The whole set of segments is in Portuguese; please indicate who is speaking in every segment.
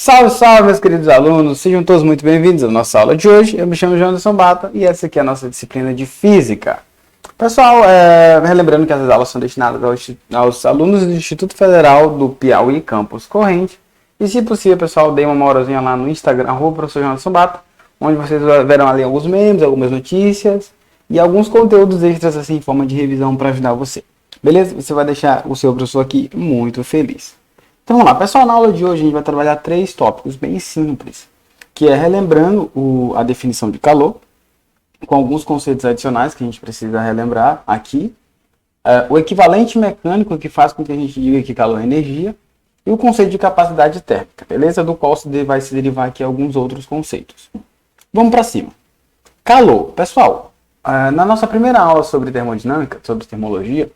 Speaker 1: Salve, salve, meus queridos alunos, sejam todos muito bem-vindos à nossa aula de hoje. Eu me chamo João Bata e essa aqui é a nossa disciplina de Física. Pessoal, relembrando que essas aulas são destinadas aos alunos do Instituto Federal do Piauí, Campus Corrente. E se possível, pessoal, dê uma moralzinha lá no Instagram, professor João Bata, onde vocês verão ali alguns memes, algumas notícias e alguns conteúdos extras assim em forma de revisão para ajudar você. Beleza? Você vai deixar o seu professor aqui muito feliz. Então vamos lá, pessoal, na aula de hoje a gente vai trabalhar 3 tópicos bem simples, que é relembrando a definição de calor, com alguns conceitos adicionais que a gente precisa relembrar aqui, o equivalente mecânico que faz com que a gente diga que calor é energia, e o conceito de capacidade térmica, beleza? Do qual vai se derivar aqui alguns outros conceitos. Vamos para cima. Calor. Pessoal, na nossa primeira aula sobre termodinâmica, sobre termologia,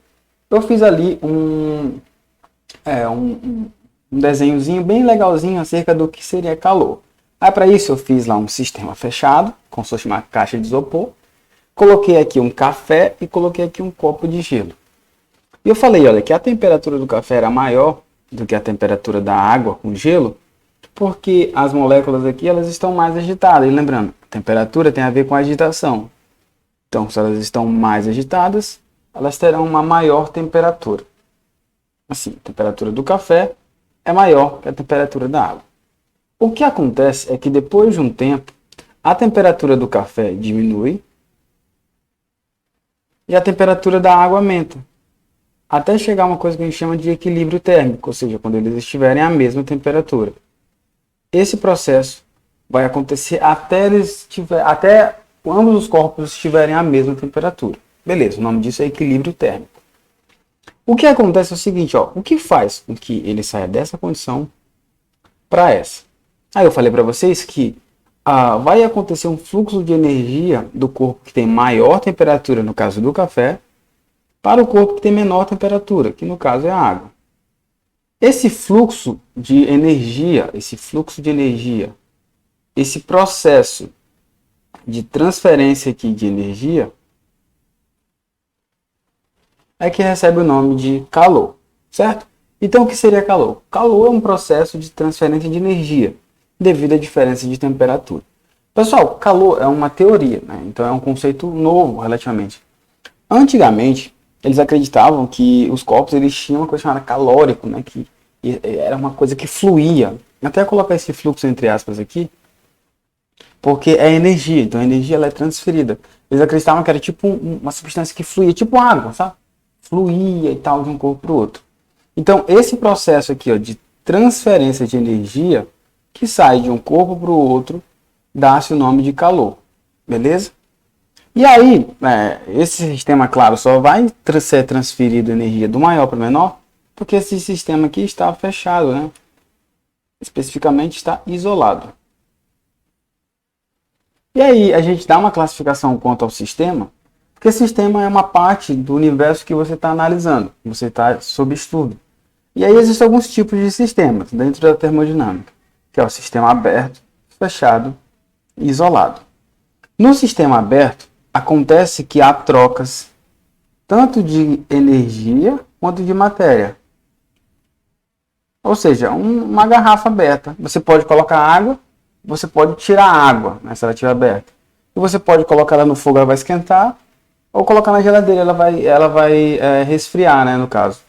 Speaker 1: eu fiz ali um desenhozinho bem legalzinho acerca do que seria calor. Aí para isso eu fiz lá um sistema fechado, como se fosse uma caixa de isopor. Coloquei aqui um café e coloquei aqui um copo de gelo. E eu falei, olha, que a temperatura do café era maior do que a temperatura da água com gelo, porque as moléculas aqui elas estão mais agitadas. E lembrando, a temperatura tem a ver com a agitação. Então, se elas estão mais agitadas, elas terão uma maior temperatura. Assim, a temperatura do café é maior que a temperatura da água. O que acontece é que depois de um tempo, a temperatura do café diminui e a temperatura da água aumenta, até chegar a uma coisa que a gente chama de equilíbrio térmico, ou seja, quando eles estiverem à mesma temperatura. Esse processo vai acontecer até ambos os corpos estiverem à mesma temperatura. Beleza, o nome disso é equilíbrio térmico. O que acontece é o seguinte, ó, o que faz com que ele saia dessa condição para essa? Aí eu falei para vocês que vai acontecer um fluxo de energia do corpo que tem maior temperatura, no caso do café, para o corpo que tem menor temperatura, que no caso é a água. Esse fluxo de energia, esse processo de transferência aqui de energia, é que recebe o nome de calor, certo? Então o que seria calor? Calor é um processo de transferência de energia devido à diferença de temperatura. Pessoal, calor é uma teoria, né? Então é um conceito novo relativamente. Antigamente, eles acreditavam que os corpos eles tinham uma coisa chamada calórico, né? Que era uma coisa que fluía. Até colocar esse fluxo entre aspas aqui, porque é energia, então a energia ela é transferida. Eles acreditavam que era tipo uma substância que fluía, tipo água, sabe? Fluía e tal de um corpo para o outro. Então, esse processo aqui ó, de transferência de energia que sai de um corpo para o outro, dá-se o nome de calor. Beleza? E aí, esse sistema, claro, só vai ser transferido energia do maior para o menor, porque esse sistema aqui está fechado, né? Especificamente está isolado. E aí, a gente dá uma classificação quanto ao sistema, porque sistema é uma parte do universo que você está analisando, que você está sob estudo. E aí existem alguns tipos de sistemas dentro da termodinâmica, que é o sistema aberto, fechado e isolado. No sistema aberto, acontece que há trocas tanto de energia quanto de matéria. Ou seja, uma garrafa aberta. Você pode colocar água, você pode tirar a água, né, se ela estiver aberta. E você pode colocar ela no fogo, ela vai esquentar, ou colocar na geladeira, ela vai resfriar, né, no caso.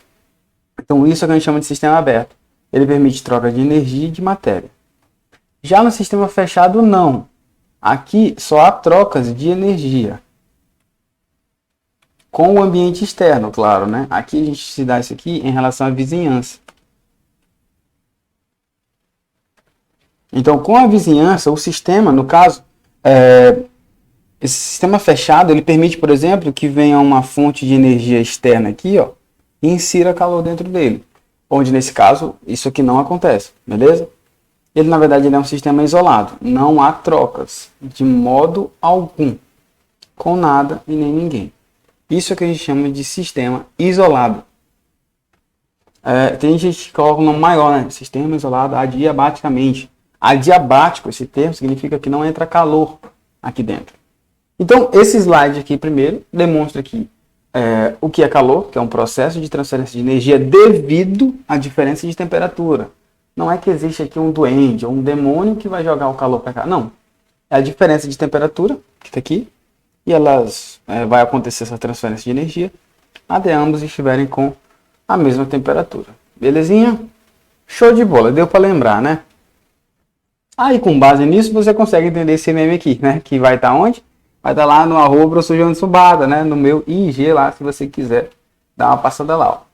Speaker 1: Então isso é o que a gente chama de sistema aberto. Ele permite troca de energia e de matéria. Já no sistema fechado, não. Aqui só há trocas de energia. Com o ambiente externo, claro, né? Aqui a gente se dá isso aqui em relação à vizinhança. Então, com a vizinhança, o sistema, no caso, esse sistema fechado, ele permite, por exemplo, que venha uma fonte de energia externa aqui, ó, e insira calor dentro dele. Onde, nesse caso, isso aqui não acontece, beleza? Ele, na verdade, ele é um sistema isolado. Não há trocas, de modo algum, com nada e nem ninguém. Isso é o que a gente chama de sistema isolado. Tem gente que coloca um nome maior, né? Sistema isolado adiabaticamente. Adiabático, esse termo, significa que não entra calor aqui dentro. Então, esse slide aqui, primeiro, demonstra que o que é calor, que é um processo de transferência de energia devido à diferença de temperatura. Não é que existe aqui um duende ou um demônio que vai jogar o calor para cá. Não. É a diferença de temperatura, que está aqui, e vai acontecer essa transferência de energia até ambos estiverem com a mesma temperatura. Belezinha? Show de bola. Deu para lembrar, né? Aí, com base nisso, você consegue entender esse meme aqui, né? Que vai estar onde? Vai estar lá no @professorJohnnySubada, né? No meu IG lá, se você quiser dar uma passada lá, ó.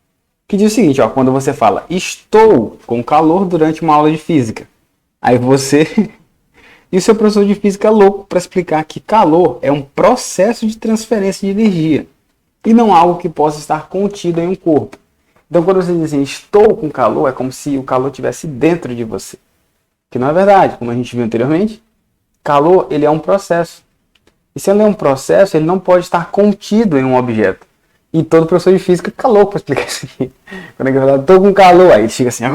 Speaker 1: Que diz o seguinte, ó, quando você fala estou com calor durante uma aula de física. Aí você e o seu professor de física louco para explicar que calor é um processo de transferência de energia e não algo que possa estar contido em um corpo. Então, quando você diz assim, estou com calor, é como se o calor estivesse dentro de você. Que não é verdade, como a gente viu anteriormente. Calor, ele é um processo. E se ele é um processo, ele não pode estar contido em um objeto. E todo professor de física fica louco para explicar isso aqui. Quando ele fala, estou com calor, aí ele fica assim,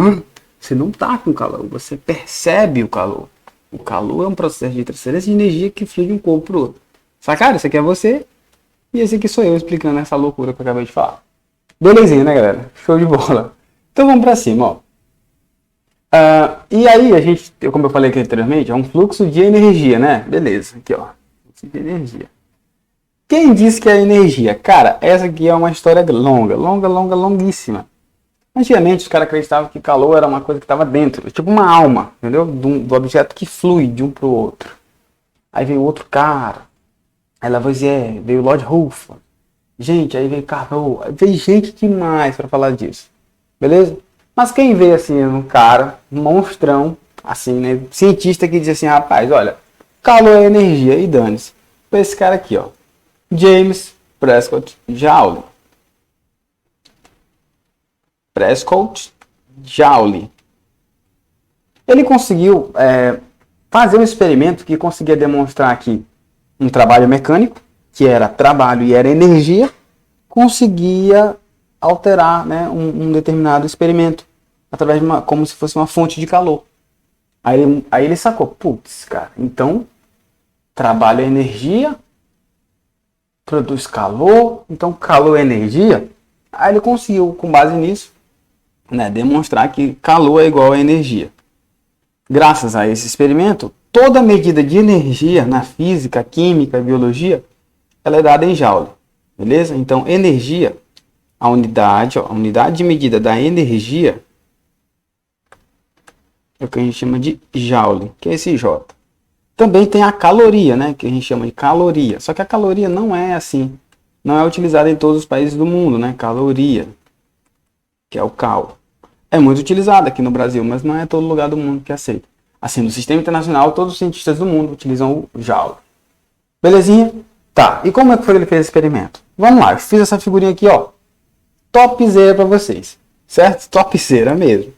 Speaker 1: você não está com calor, você percebe o calor. O calor é um processo de transferência de energia que flui de um corpo para o outro. Sacaram? Esse aqui é você e esse aqui sou eu explicando essa loucura que eu acabei de falar. Belezinha, né, galera? Show de bola. Então vamos para cima, ó. E aí, como eu falei aqui anteriormente, é um fluxo de energia, né? Beleza, aqui ó, fluxo de energia. Quem disse que é energia? Cara, essa aqui é uma história longuíssima. Antigamente os caras acreditavam que calor era uma coisa que estava dentro, tipo uma alma, entendeu? Do objeto que flui de um para o outro. Aí veio outro cara, aí Lavoisier, veio Lord Rufford. Gente, aí veio Carnot, aí veio gente demais para falar disso. Beleza? Mas quem vê assim, um cara, um monstrão, assim, né? Cientista que diz assim, rapaz, olha, calor é energia, e dane-se. Foi esse cara aqui, ó. James Prescott Joule. Ele conseguiu fazer um experimento que conseguia demonstrar que um trabalho mecânico, que era trabalho e era energia, conseguia alterar, né, um determinado experimento através de como se fosse uma fonte de calor. Aí ele sacou, putz, cara, então trabalho é energia, produz calor, então calor é energia. Aí ele conseguiu, com base nisso, né, demonstrar que calor é igual a energia. Graças a esse experimento, toda medida de energia na física, química e biologia, ela é dada em joule, beleza? Então, energia, a unidade de medida da energia é o que a gente chama de joule, que é esse J. Também tem a caloria, né, que a gente chama de caloria. Só que a caloria não é assim, não é utilizada em todos os países do mundo, né? Caloria, que é o cal. É muito utilizada aqui no Brasil, mas não é todo lugar do mundo que aceita. Assim, no sistema internacional, todos os cientistas do mundo utilizam o joule. Belezinha? Tá, e como é que foi que ele fez esse experimento? Vamos lá, eu fiz essa figurinha aqui, ó. Topzera para vocês, certo? Topzera mesmo.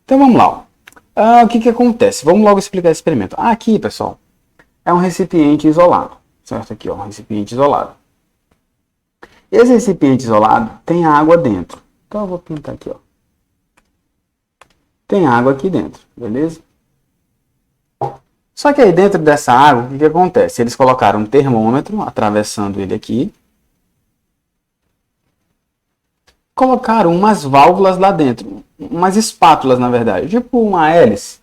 Speaker 1: Então vamos lá, ó. O que acontece? Vamos logo explicar esse experimento. Aqui, pessoal, é um recipiente isolado, certo? Aqui, ó, um recipiente isolado. Esse recipiente isolado tem água dentro. Então eu vou pintar aqui, ó. Tem água aqui dentro, beleza? Só que aí dentro dessa água, o que acontece? Eles colocaram um termômetro atravessando ele aqui. Colocaram umas válvulas lá dentro, umas espátulas na verdade, tipo uma hélice.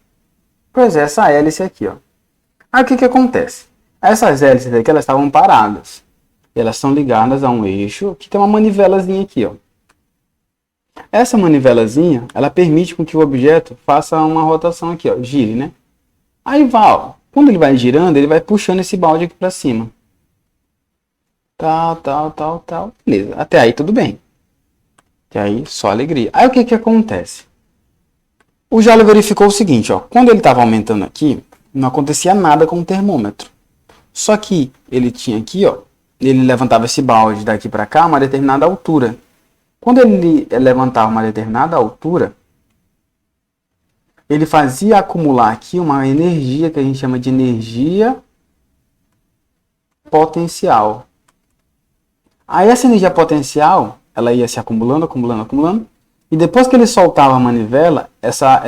Speaker 1: Pois é, essa hélice aqui, ó. Aí o que acontece? Essas hélices aqui, elas estavam paradas. Elas são ligadas a um eixo que tem uma manivelazinha aqui, ó. Essa manivelazinha, ela permite com que o objeto faça uma rotação aqui, ó, gire, né? Aí vai, ó, quando ele vai girando, ele vai puxando esse balde aqui para cima. Tal. Beleza, até aí tudo bem. Até aí só alegria. Aí o que acontece? O Joule verificou o seguinte, ó, quando ele estava aumentando aqui, não acontecia nada com o termômetro. Só que ele tinha aqui, ó, ele levantava esse balde daqui para cá a uma determinada altura. Quando ele levantava uma determinada altura, ele fazia acumular aqui uma energia que a gente chama de energia potencial. Aí essa energia potencial, ela ia se acumulando, e depois que ele soltava a manivela, essa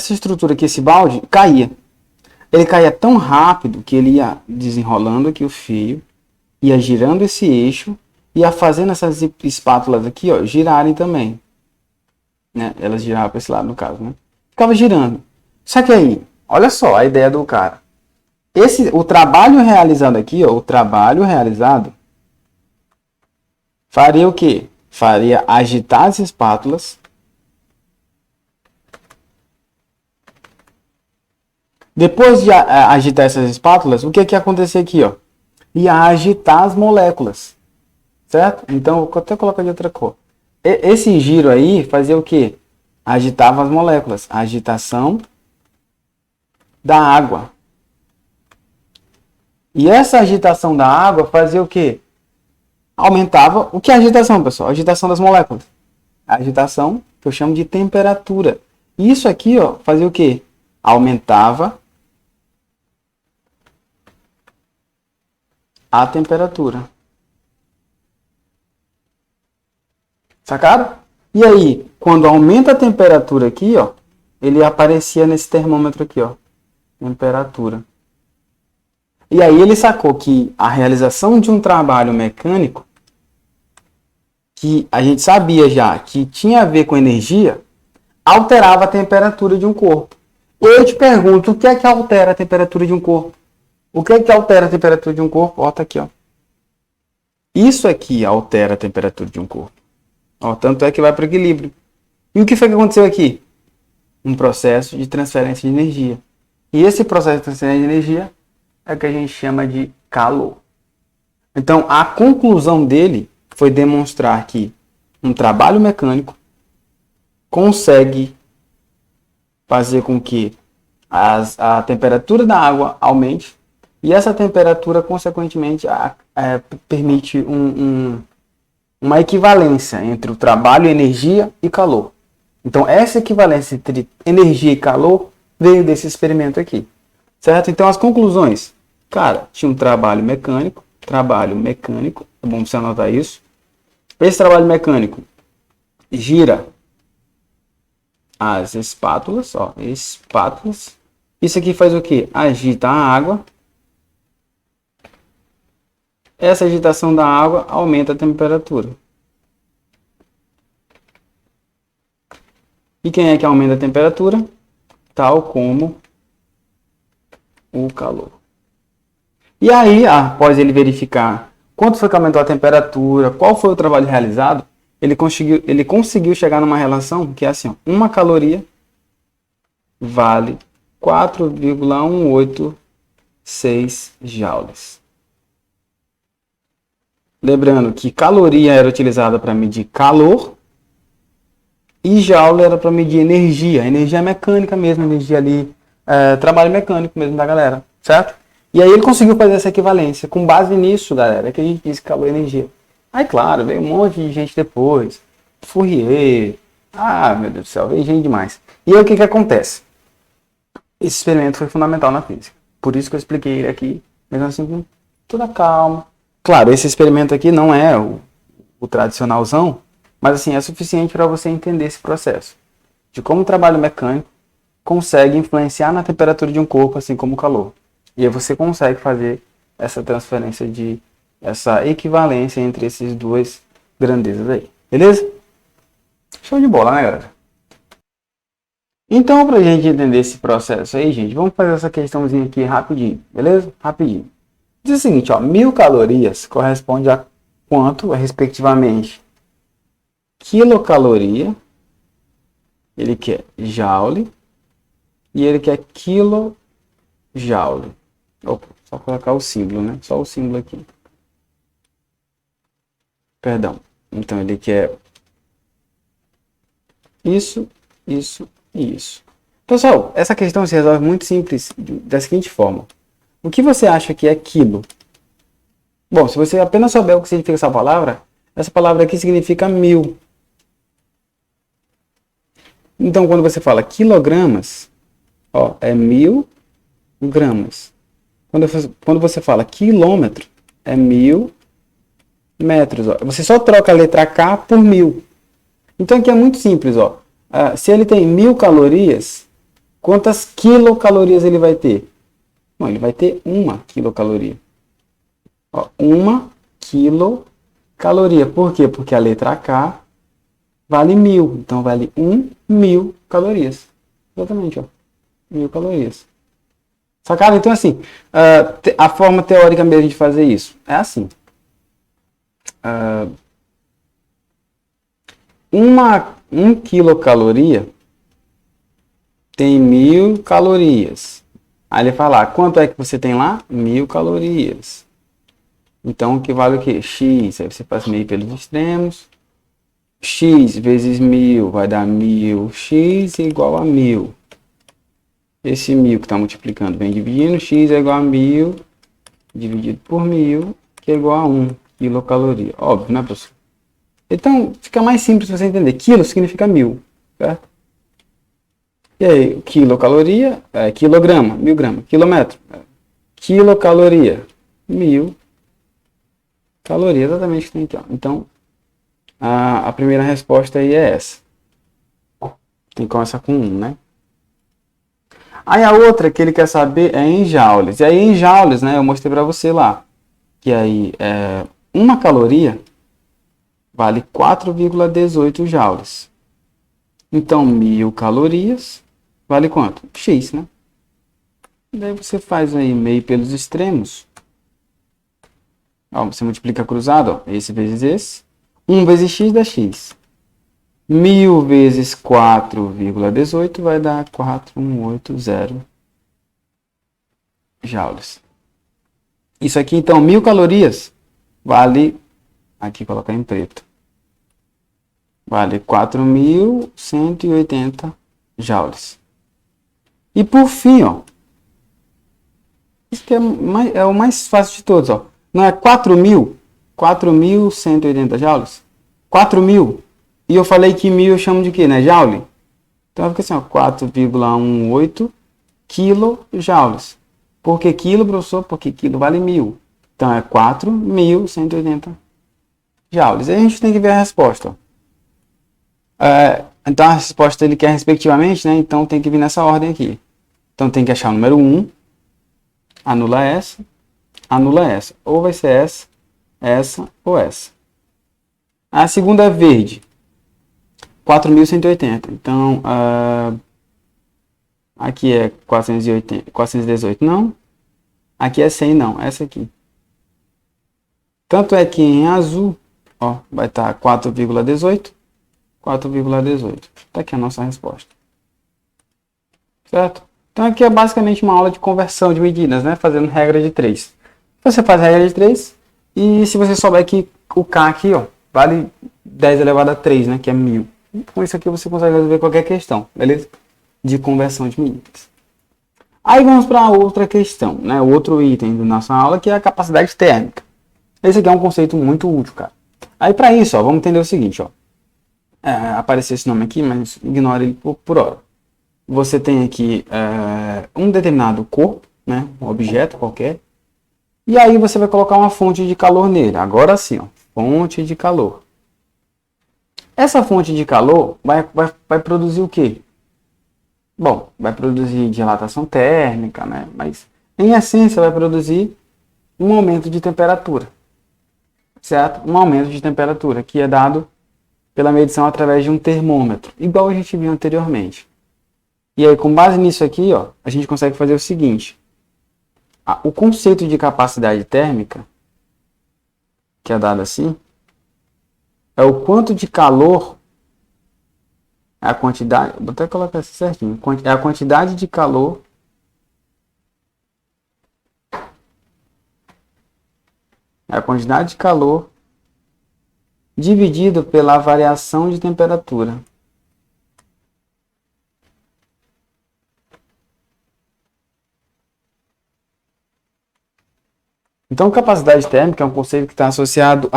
Speaker 1: estrutura aqui, esse balde, caía. Ele caía tão rápido que ele ia desenrolando aqui o fio, ia girando esse eixo, ia fazendo essas espátulas aqui, ó, girarem também. né? Ela girava para esse lado, no caso, né? Ficava girando. Só que aí, olha só a ideia do cara. O trabalho realizado aqui, ó, o trabalho realizado faria o quê? Faria agitar as espátulas. Depois de agitar essas espátulas, o que ia acontecer aqui, ó? Ia agitar as moléculas, certo? Então, vou até colocar de outra cor. Esse giro aí fazia o quê? Agitava as moléculas. A agitação da água. E essa agitação da água fazia o quê? Aumentava. O que é agitação, pessoal? A agitação das moléculas. A agitação que eu chamo de temperatura. Isso aqui, ó, fazia o quê? Aumentava a temperatura. Sacaram? E aí, quando aumenta a temperatura aqui, ó, ele aparecia nesse termômetro aqui, ó, temperatura. E aí ele sacou que a realização de um trabalho mecânico, que a gente sabia já que tinha a ver com energia, alterava a temperatura de um corpo. Eu te pergunto, o que é que altera a temperatura de um corpo? O que é que altera a temperatura de um corpo? Ó, tá aqui, ó. Isso aqui altera a temperatura de um corpo. Ó, tanto é que vai para o equilíbrio. E o que foi que aconteceu aqui? Um processo de transferência de energia. E esse processo de transferência de energia é o que a gente chama de calor. Então, a conclusão dele foi demonstrar que um trabalho mecânico consegue fazer com que a temperatura da água aumente e essa temperatura, consequentemente, permite uma equivalência entre o trabalho, energia e calor. Então, essa equivalência entre energia e calor veio desse experimento aqui. Certo? Então, as conclusões. Cara, tinha um trabalho mecânico. É bom você anotar isso. Esse trabalho mecânico gira as espátulas. Ó, espátulas. Isso aqui faz o quê? Agita a água. Essa agitação da água aumenta a temperatura. E quem é que aumenta a temperatura? Tal como o calor. E aí, após ele verificar quanto foi que aumentou a temperatura, qual foi o trabalho realizado, ele conseguiu chegar numa relação que é assim, ó, uma caloria vale 4,186 joules. Lembrando que caloria era utilizada para medir calor e joule era para medir energia. Energia mecânica mesmo, energia ali, trabalho mecânico mesmo da galera, certo? E aí ele conseguiu fazer essa equivalência. Com base nisso, galera, que a gente diz calor e energia. Aí, claro, veio um monte de gente depois. Fourier. Meu Deus do céu, veio gente demais. E aí o que acontece? Esse experimento foi fundamental na física. Por isso que eu expliquei ele aqui, mesmo assim, com toda calma. Claro, esse experimento aqui não é o tradicionalzão, mas assim, é suficiente para você entender esse processo. De como o trabalho mecânico consegue influenciar na temperatura de um corpo, assim como o calor. E aí você consegue fazer essa transferência essa equivalência entre esses duas grandezas aí. Beleza? Show de bola, né, galera? Então, pra gente entender esse processo aí, gente, vamos fazer essa questãozinha aqui rapidinho, beleza? Rapidinho. Diz o seguinte, ó, 1000 calorias corresponde a quanto, respectivamente, quilocaloria, ele quer joule, e ele quer quilojoule. Opa, só colocar o símbolo, né? Só o símbolo aqui. Perdão. Então, ele quer isso, isso e isso. Pessoal, essa questão se resolve muito simples, da seguinte forma. O que você acha que é quilo? Bom, se você apenas souber o que significa essa palavra aqui significa 1000. Então, quando você fala quilogramas, ó, é 1000 gramas. Quando você fala quilômetro, é 1000 metros. Ó. Você só troca a letra K por 1000. Então, aqui é muito simples. Ó. Se ele tem 1000 calorias, quantas quilocalorias ele vai ter? Bom, ele vai ter 1 quilocaloria. Ó, 1 quilocaloria. Por quê? Porque a letra K vale 1000. Então, vale 1000 calorias. Exatamente, ó. 1000 calorias. Sacado? Então, assim, a forma teórica mesmo de fazer isso é assim. Uma quilocaloria tem 1000 calorias. Aí ele fala, quanto é que você tem lá? 1000 calorias. Então, que vale o quê? X. Aí você faz meio pelos extremos. X vezes 1000 vai dar 1000x igual a 1000. Esse 1000 que está multiplicando vem dividindo. X é igual a 1000 dividido por 1000, que é igual a 1 quilocaloria. Óbvio, né, professor? Então, fica mais simples você entender. Quilo significa 1000, certo? E aí, quilocaloria é quilograma, 1000 gramas. Quilômetro, quilocaloria, 1000 calorias, exatamente o que tem aqui, ó. Então, a primeira resposta aí é essa. Tem que começar com 1, né? Aí a outra que ele quer saber é em joules. E aí em joules, né, eu mostrei para você lá. Que aí, uma caloria vale 4,18 joules. Então, 1000 calorias vale quanto? X, né? Daí você faz aí meio pelos extremos. Ó, você multiplica cruzado, ó, esse vezes esse. 1 vezes x dá x. 1000 vezes 4,18 vai dar 4180 joules. Isso aqui, então, 1000 calorias vale, aqui colocar em preto, vale 4180 joules. E por fim, ó, isso que é o mais fácil de todos, ó. Não é 4.180 joules? 4.000. E eu falei que 1000 eu chamo de quê, né? Joule? Então fica assim, ó, 4,18 quilojoules. Por que quilo, professor? Porque quilo vale 1000. Então é 4.180 joules. Aí a gente tem que ver a resposta, ó. Então a resposta ele quer respectivamente, né? Então tem que vir nessa ordem aqui. Então tem que achar o número 1, anula essa. Ou vai ser essa ou essa. A segunda é verde. 4.180. Então, aqui é 418, não. Aqui é 100, não. Essa aqui. Tanto é que em azul, ó, vai estar 4,18. 4,18. Tá aqui a nossa resposta. Certo? Então aqui é basicamente uma aula de conversão de medidas, né? Fazendo regra de 3. Você faz a regra de 3 e se você souber que o K aqui, ó, vale 10 elevado a 3, né? Que é 1000. Com isso aqui você consegue resolver qualquer questão, beleza? De conversão de medidas. Aí vamos para outra questão, né? O outro item da nossa aula, que é a capacidade térmica. Esse aqui é um conceito muito útil, cara. Aí para isso, ó, vamos entender o seguinte, ó. Apareceu esse nome aqui, mas ignore ele por hora. Você tem aqui um determinado corpo, né? Um objeto qualquer. E aí você vai colocar uma fonte de calor nele. Agora sim, ó, fonte de calor. Essa fonte de calor vai produzir o quê? Bom, vai produzir dilatação térmica, né? Mas em essência vai produzir um aumento de temperatura. Certo? Um aumento de temperatura que é dado pela medição através de um termômetro, igual a gente viu anteriormente. E aí, com base nisso aqui, ó, a gente consegue fazer o seguinte. O conceito de capacidade térmica, que é dado assim, é o quanto de calor, é a quantidade, vou até colocar assim certinho, é a quantidade de calor dividido pela variação de temperatura. Então, capacidade térmica é um conceito que está associado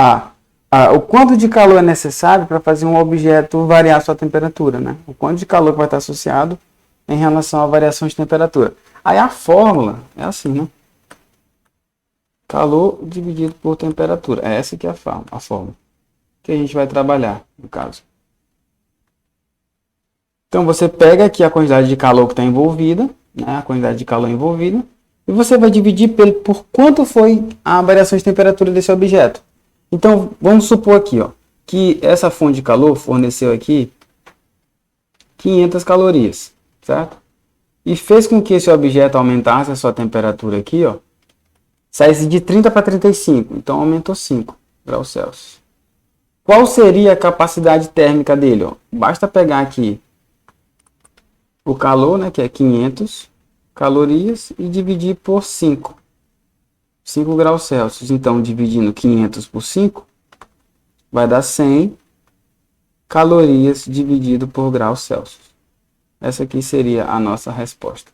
Speaker 1: o quanto de calor é necessário para fazer um objeto variar sua temperatura, né? O quanto de calor que vai estar associado em relação à variação de temperatura. Aí a fórmula é assim, né? Calor dividido por temperatura. É essa que é a fórmula que a gente vai trabalhar, no caso. Então, você pega aqui a quantidade de calor que está envolvida, né? A quantidade de calor envolvida, e você vai dividir por quanto foi a variação de temperatura desse objeto. Então, vamos supor aqui, ó, que essa fonte de calor forneceu aqui 500 calorias, certo? E fez com que esse objeto aumentasse a sua temperatura aqui, ó, saísse de 30 para 35, então aumentou 5 graus Celsius. Qual seria a capacidade térmica dele? Ó? Basta pegar aqui o calor, né, que é 500 calorias, e dividir por 5 graus Celsius. Então, dividindo 500 por 5, vai dar 100 calorias dividido por graus Celsius. Essa aqui seria a nossa resposta.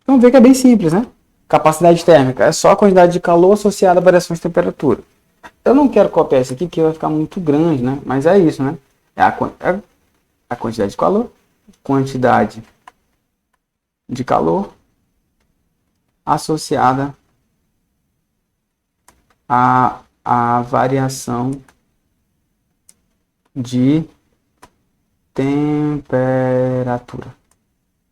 Speaker 1: Então, vê que é bem simples, né? Capacidade térmica é só a quantidade de calor associada a variações de temperatura. Eu não quero copiar isso aqui, porque vai ficar muito grande, né? Mas é isso, né? É a quantidade de calor, quantidade de calor associada a variação de temperatura.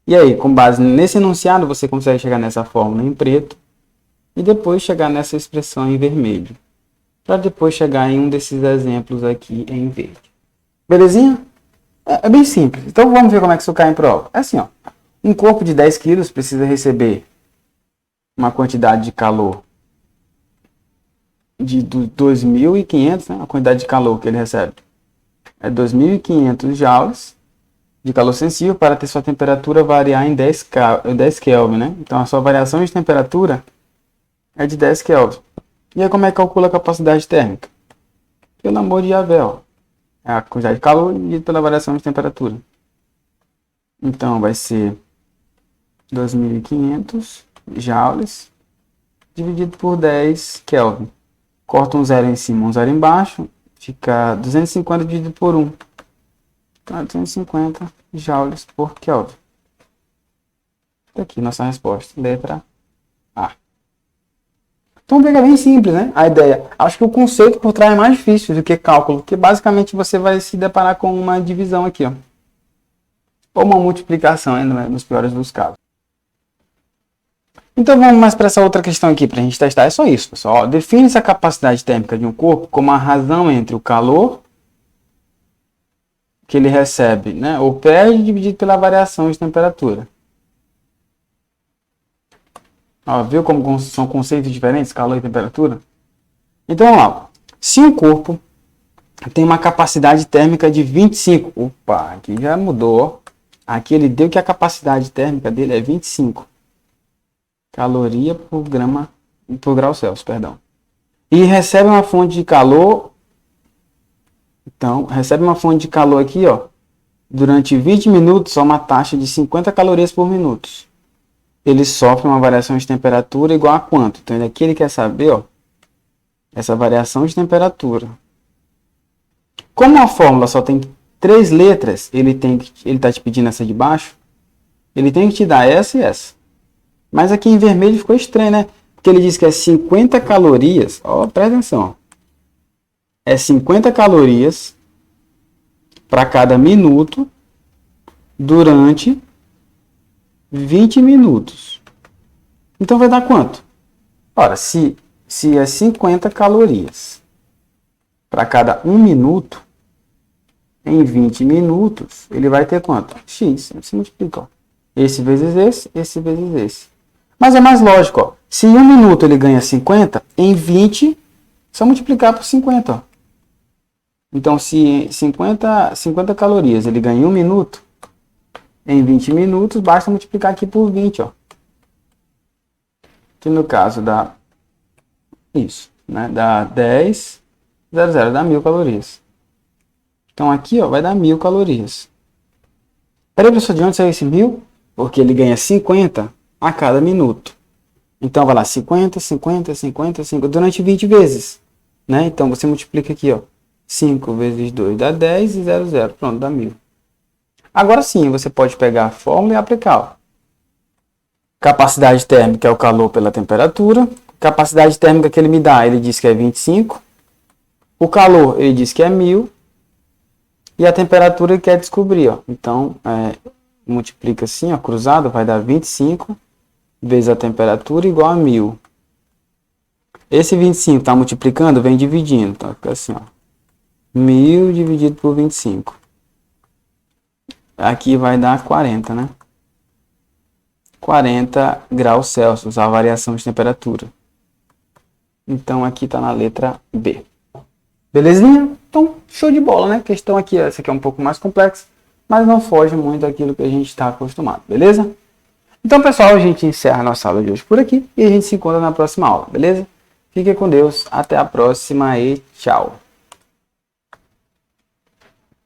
Speaker 1: E aí, com base nesse enunciado, você consegue chegar nessa fórmula em preto e depois chegar nessa expressão em vermelho, para depois chegar em um desses exemplos aqui em verde. Belezinha? É bem simples. Então vamos ver como é que isso cai em prova. É assim, ó. Um corpo de 10 kg precisa receber uma quantidade de calor de 2.500, né? A quantidade de calor que ele recebe é 2.500 joules de calor sensível para ter sua temperatura variar em 10 Kelvin, né? Então a sua variação de temperatura é de 10 Kelvin. E aí como é que calcula a capacidade térmica? Pelo amor de Yahvé, ó. É a quantidade de calor dividido pela variação de temperatura. Então vai ser 2.500 joules dividido por 10 Kelvin. Corta um zero em cima, um zero embaixo. Fica 250 dividido por 1. Então, 250 joules por Kelvin. Tá aqui nossa resposta. Letra A. Então, fica bem simples, né? A ideia. Acho que o conceito por trás é mais difícil do que cálculo. Porque, basicamente, você vai se deparar com uma divisão aqui, ó. Ou uma multiplicação, ainda nos piores dos casos. Então vamos mais para essa outra questão aqui para a gente testar. É só isso, pessoal. Define-se a capacidade térmica de um corpo como a razão entre o calor que ele recebe, né, ou perde, dividido pela variação de temperatura. Ó, viu como são conceitos diferentes, calor e temperatura? Então vamos lá. Se um corpo tem uma capacidade térmica de 25, opa, aqui já mudou. Aqui ele deu que a capacidade térmica dele é 25 caloria por grau Celsius, perdão. E recebe uma fonte de calor. Então, recebe uma fonte de calor aqui, ó, durante 20 minutos a uma taxa de 50 calorias por minuto. Ele sofre uma variação de temperatura igual a quanto? Então, aqui ele quer saber, ó, essa variação de temperatura. Como a fórmula só tem 3 letras, ele está te pedindo essa de baixo, ele tem que te dar essa e essa. Mas aqui em vermelho ficou estranho, né? Porque ele diz que é 50 calorias. Ó, presta atenção. É 50 calorias para cada minuto durante 20 minutos. Então vai dar quanto? Ora, se é 50 calorias para cada 1 minuto, em 20 minutos, ele vai ter quanto? X. Você multiplica, ó. Esse vezes esse vezes esse. Mas é mais lógico, ó. Se em 1 minuto ele ganha 50, em 20, só multiplicar por 50, ó. Então, se 50 calorias ele ganha em 1 minuto, em 20 minutos, basta multiplicar aqui por 20, ó. Que no caso dá isso, né? Dá 10, 00, dá 1000 calorias. Então, aqui, ó, vai dar 1000 calorias. Peraí, professor, de onde saiu esse 1000? Porque ele ganha 50 a cada minuto. Então, vai lá, 50, 50, 50, 50, durante 20 vezes. Né? Então, você multiplica aqui, ó. 5 vezes 2 dá 10 e 00. Pronto, dá 1000. Agora sim, você pode pegar a fórmula e aplicar, ó. Capacidade térmica é o calor pela temperatura. Capacidade térmica que ele me dá, ele diz que é 25. O calor, ele diz que é 1000. E a temperatura ele quer descobrir, ó. Então, multiplica assim, ó, cruzado, vai dar 25 vezes a temperatura igual a 1000. Esse 25 está multiplicando, vem dividindo. Então, fica assim, ó. 1000 dividido por 25. Aqui vai dar 40, né? 40 graus Celsius, a variação de temperatura. Então aqui está na letra B. Belezinha? Então, show de bola, né? A questão aqui, essa aqui é um pouco mais complexa, mas não foge muito daquilo que a gente está acostumado, beleza? Então, pessoal, a gente encerra a nossa aula de hoje por aqui e a gente se encontra na próxima aula, beleza? Fique com Deus, até a próxima e tchau!